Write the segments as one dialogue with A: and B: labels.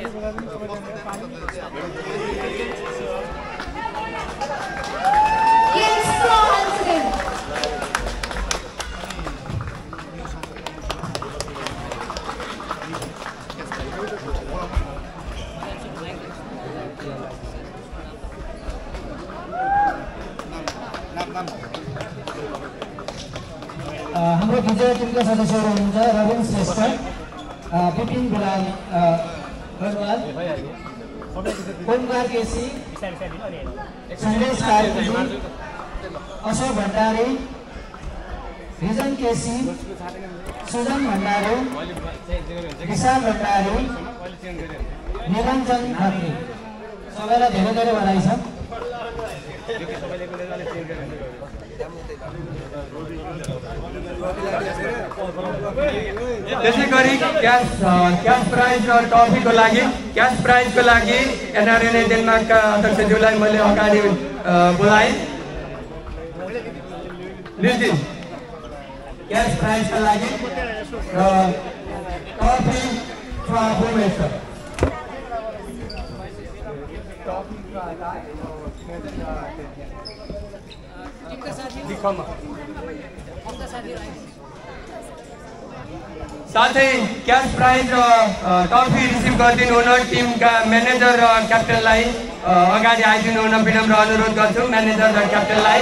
A: हाम्रो विजय टिमका सदस्यहरू हुनुहुन्छ रविन श्रेष्ठ, विपिन गुलाम गजवाल, ओमकार केसी, सन्देश कार्की, अशोक भण्डारी, रिजन केसी, सुजन भण्डारी, विशाल भण्डारी, निरञ्जन खत्री। सबैलाई धेरै धेरै बधाई छ।
B: त्यसै गरी क्यास प्राइज र ट्रफीको लागि एनआरएनए डेनमार्कका अध्यक्षज्यूलाई मैले अगाडि बोलाएँ। लिजिन क्यास प्राइजका लागि र ट्रफी ट्राफोमेस्टर साथै क्यास प्राइज र ट्रफी रिसिभ गरिदिनु हुन टिमका म्यानेजर र क्याप्टेनलाई अगाडि आइदिनु हुन विनम्र अनुरोध गर्छु। म्यानेजर र क्याप्टेनलाई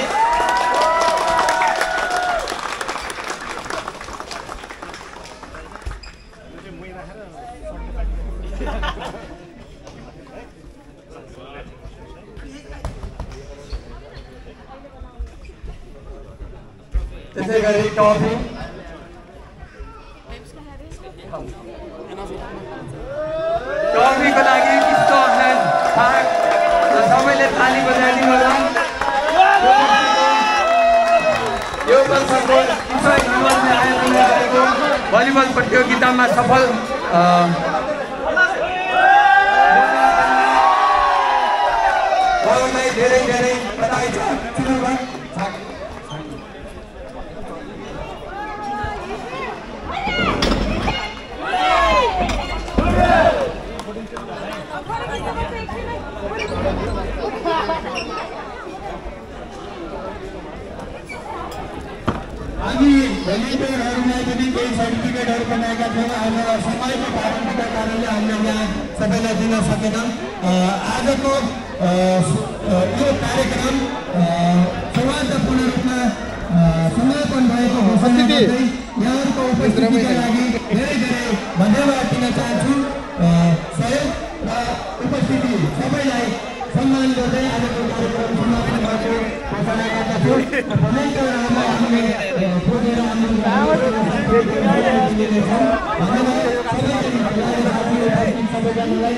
B: त्यसै गरी ट्रफी ट्रफीको लागि किस्तो सबैले ताली बजाइदिनु होला। यो वर्षको आयोजना गरेको भलिबल प्रतियोगितामा सफल धेरै धेरै बधाई छ।
C: हामी भलिबलहरूलाई पनि केही सर्टिफिकेटहरू बनाएका थियौँ। हाम्रो समयको पाबन्दीका कारणले हामीले यहाँ सबैलाई दिन सकेनौँ। आजको यो कार्यक्रम सौहार्दपूर्ण रूपमा समापन भएको घोषणा गर्दै यहाँहरूको उपस्थितिका लागि धेरै धेरै धन्यवाद दिन चाहन्छु। सहयोग र उपस्थिति सबैलाई सम्मान गर्दै आजको कार्यक्रम समापन भएको घोषणा गर्दछु। सबैजनालाई